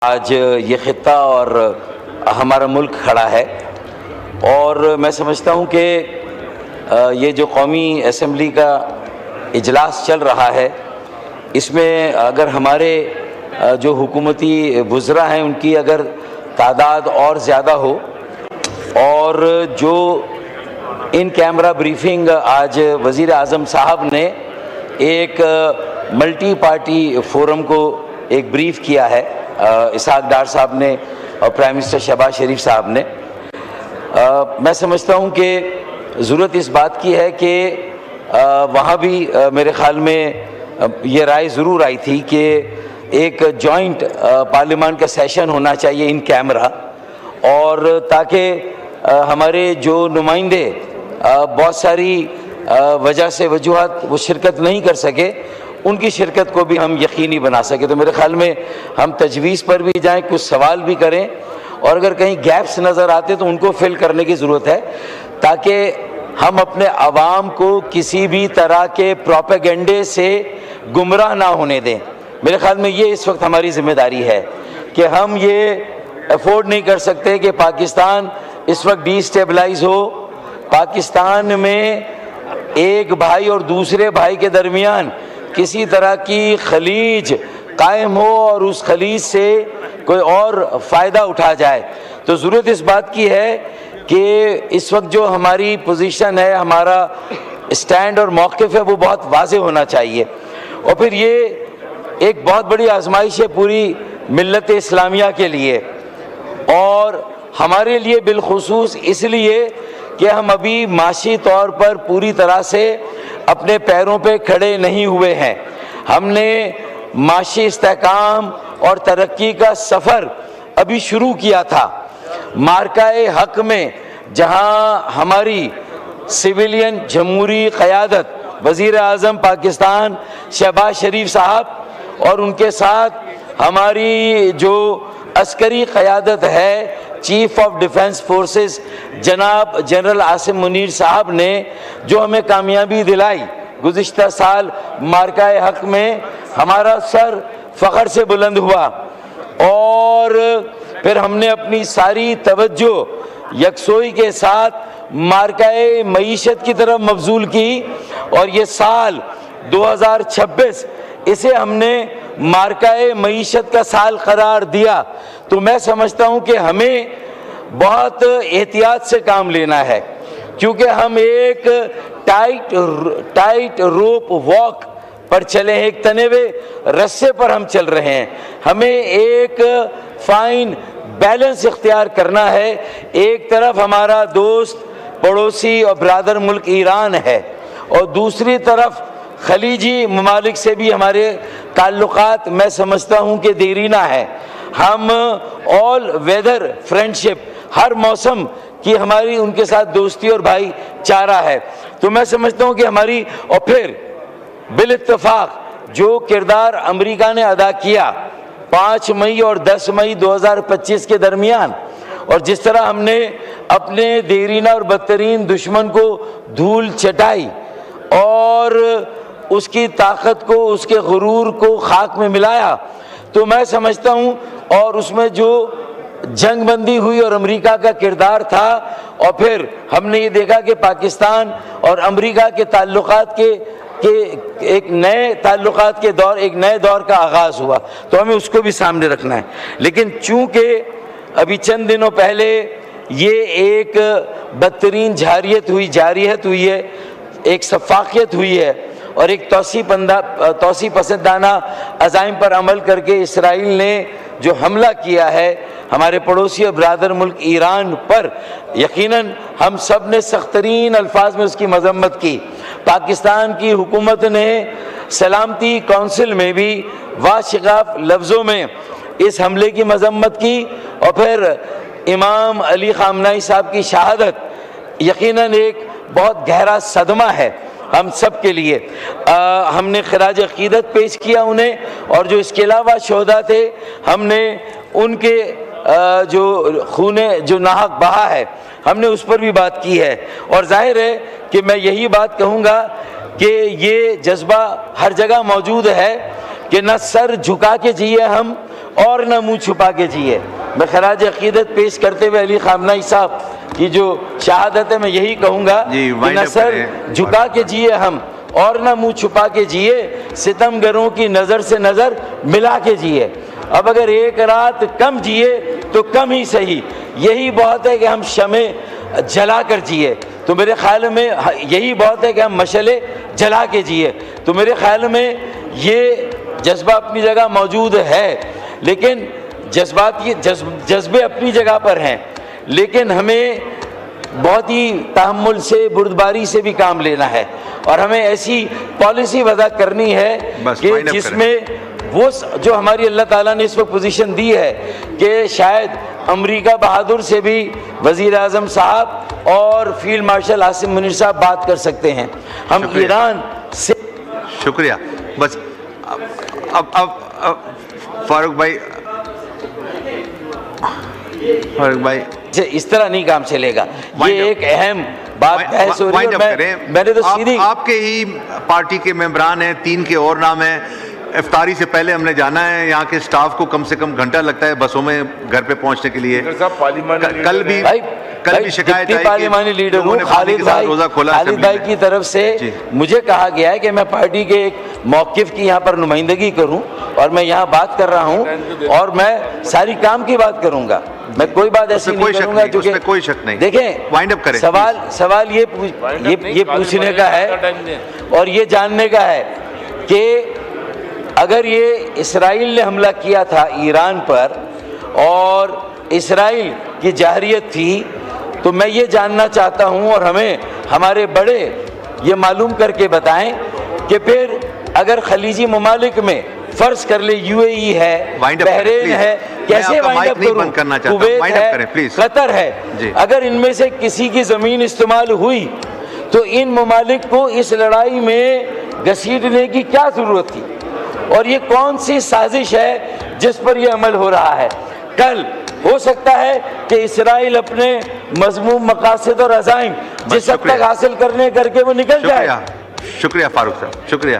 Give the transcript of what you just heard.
آج یہ خطہ اور ہمارا ملک کھڑا ہے، اور میں سمجھتا ہوں کہ یہ جو قومی اسمبلی کا اجلاس چل رہا ہے، اس میں اگر ہمارے جو حکومتی وزراء ہیں ان کی اگر تعداد اور زیادہ ہو، اور جو ان کیمرہ بریفنگ آج وزیر اعظم صاحب نے ایک ملٹی پارٹی فورم کو ایک بریف کیا ہے، اسحاق ڈار صاحب نے اور پرائم منسٹر شہباز شریف صاحب نے، میں سمجھتا ہوں کہ ضرورت اس بات کی ہے کہ وہاں بھی میرے خیال میں یہ رائے ضرور آئی تھی کہ ایک جوائنٹ پارلیمان کا سیشن ہونا چاہیے ان کیمرہ، اور تاکہ ہمارے جو نمائندے بہت ساری وجہ سے وجوہات وہ شرکت نہیں کر سکے، ان کی شرکت کو بھی ہم یقینی بنا سکے۔ تو میرے خیال میں ہم تجویز پر بھی جائیں، کچھ سوال بھی کریں، اور اگر کہیں گیپس نظر آتے تو ان کو فل کرنے کی ضرورت ہے، تاکہ ہم اپنے عوام کو کسی بھی طرح کے پروپیگنڈے سے گمراہ نہ ہونے دیں۔ میرے خیال میں یہ اس وقت ہماری ذمہ داری ہے کہ ہم یہ افورڈ نہیں کر سکتے کہ پاکستان اس وقت ڈی اسٹیبلائز ہو، پاکستان میں ایک بھائی اور دوسرے بھائی کے درمیان کسی طرح کی خلیج قائم ہو اور اس خلیج سے کوئی اور فائدہ اٹھا جائے۔ تو ضرورت اس بات کی ہے کہ اس وقت جو ہماری پوزیشن ہے، ہمارا اسٹینڈ اور موقف ہے، وہ بہت واضح ہونا چاہیے۔ اور پھر یہ ایک بہت بڑی آزمائش ہے پوری ملت اسلامیہ کے لیے، اور ہمارے لیے بالخصوص اس لیے کہ ہم ابھی معاشی طور پر پوری طرح سے اپنے پیروں پہ کھڑے نہیں ہوئے ہیں۔ ہم نے معاشی استحکام اور ترقی کا سفر ابھی شروع کیا تھا۔ معرکہ حق میں جہاں ہماری سویلین جمہوری قیادت وزیر اعظم پاکستان شہباز شریف صاحب اور ان کے ساتھ ہماری جو عسکری قیادت ہے چیف آف ڈیفنس فورسز جناب جنرل عاصم منیر صاحب نے جو ہمیں کامیابی دلائی گزشتہ سال معرکہ حق میں، ہمارا سر فخر سے بلند ہوا، اور پھر ہم نے اپنی ساری توجہ یکسوئی کے ساتھ معرکہ معیشت کی طرف مبذول کی، اور یہ سال 2026 اسے ہم نے معرکہ معیشت کا سال قرار دیا۔ تو میں سمجھتا ہوں کہ ہمیں بہت احتیاط سے کام لینا ہے، کیونکہ ہم ایک ٹائٹ روپ واک پر چلے ہیں، ایک تنے ہوئے رسے پر ہم چل رہے ہیں۔ ہمیں ایک فائن بیلنس اختیار کرنا ہے۔ ایک طرف ہمارا دوست پڑوسی اور برادر ملک ایران ہے، اور دوسری طرف خلیجی ممالک سے بھی ہمارے تعلقات میں سمجھتا ہوں کہ دیرینہ ہے۔ ہم آل ویدر فرینڈشپ، ہر موسم کی ہماری ان کے ساتھ دوستی اور بھائی چارہ ہے۔ تو میں سمجھتا ہوں کہ ہماری، اور پھر بالاتفاق جو کردار امریکہ نے ادا کیا 5 مئی اور 10 مئی 2025 کے درمیان، اور جس طرح ہم نے اپنے دیرینہ اور بدترین دشمن کو دھول چٹائی اور اس کی طاقت کو، اس کے غرور کو خاک میں ملایا، تو میں سمجھتا ہوں، اور اس میں جو جنگ بندی ہوئی اور امریکہ کا کردار تھا، اور پھر ہم نے یہ دیکھا کہ پاکستان اور امریکہ کے تعلقات کے ایک نئے تعلقات کے دور، ایک نئے دور کا آغاز ہوا، تو ہمیں اس کو بھی سامنے رکھنا ہے۔ لیکن چونکہ ابھی چند دنوں پہلے یہ ایک بدترین جارحیت ہوئی ہے، ایک سفاکیت ہوئی ہے، اور ایک توسیع پسندانہ عزائم پر عمل کر کے اسرائیل نے جو حملہ کیا ہے ہمارے پڑوسی اور برادر ملک ایران پر، یقیناً ہم سب نے سخت ترین الفاظ میں اس کی مذمت کی۔ پاکستان کی حکومت نے سلامتی کونسل میں بھی واشگاف لفظوں میں اس حملے کی مذمت کی، اور پھر امام علی خامنہئی صاحب کی شہادت یقیناً ایک بہت گہرا صدمہ ہے ہم سب کے لیے۔ ہم نے خراج عقیدت پیش کیا انہیں، اور جو اس کے علاوہ شہداء تھے ہم نے ان کے جو خون جو ناحق بہا ہے ہم نے اس پر بھی بات کی ہے۔ اور ظاہر ہے کہ میں یہی بات کہوں گا کہ یہ جذبہ ہر جگہ موجود ہے کہ نہ سر جھکا کے جیے ہم، اور نہ منہ چھپا کے جیے. میں خراج عقیدت پیش کرتے ہوئے علی خامنہئی صاحب کی جو شہادت ہے میں یہی کہوں گا کہ نہ سر جھکا کے جیے ہم اور نہ منہ چھپا کے جیے, ستم گروں کی نظر سے نظر ملا کے جیے. اب اگر ایک رات کم جیے تو کم ہی صحیح, یہی بہت ہے کہ ہم شمع جلا کر جیے. تو میرے خیال میں یہی بہت ہے کہ ہم مشعلے جلا کے جیے. تو میرے خیال میں یہ جذبہ اپنی جگہ موجود ہے, لیکن جذبے اپنی جگہ پر ہیں, لیکن ہمیں بہت ہی تحمل سے بردباری سے بھی کام لینا ہے, اور ہمیں ایسی پالیسی وضع کرنی ہے کہ جس میں وہ جو ہماری اللہ تعالیٰ نے اس وقت پوزیشن دی ہے کہ شاید امریکہ بہادر سے بھی وزیر اعظم صاحب اور فیلڈ مارشل عاصم منیر صاحب بات کر سکتے ہیں. ہم ایران سے شکریہ. بس اب فاروق بھائی اس طرح نہیں کام چلے گا. یہ ایک اہم بات بحث ہو رہی ہے. میں نے تو سیدھی آپ کے ہی پارٹی کے ممبران ہیں, 3 کے اور نام ہیں. افطاری سے پہلے ہم نے جانا ہے, یہاں کے سٹاف کو کم سے کم گھنٹہ لگتا ہے بسوں میں گھر پہ پہنچنے کے لیے. کل بھی شکایت آئی پارلیمانی لیڈر ہوں, خالد بھائی کی طرف سے مجھے کہا گیا ہے کہ میں پارٹی کے ایک موقف کی یہاں پر نمائندگی کروں, اور میں یہاں بات کر رہا ہوں, اور میں ساری کام کی بات کروں گا. میں کوئی بات ایسی نہیں کروں گا جو کہ کوئی شک نہیں. دیکھیں سوال یہ پوچھنے کا ہے اور یہ جاننے کا ہے کہ اگر یہ اسرائیل نے حملہ کیا تھا ایران پر اور اسرائیل کی جارحیت تھی, تو میں یہ جاننا چاہتا ہوں اور ہمیں ہمارے بڑے یہ معلوم کر کے بتائیں کہ پھر اگر خلیجی ممالک میں فرض کر لے یو اے ای ہے, بحرین ہے, کیسے وائنڈ اپ کروں, کویت ہے, قطر ہے, اگر ان میں سے کسی کی زمین استعمال ہوئی تو ان ممالک کو اس لڑائی میں گھسیٹنے کی کیا ضرورت تھی, اور یہ کون سی سازش ہے جس پر یہ عمل ہو رہا ہے. کل ہو سکتا ہے کہ اسرائیل اپنے مذموم مقاصد اور عزائم جس حد تک حاصل کرنے کر کے وہ نکل جائے. شکریہ فاروق صاحب, شکریہ.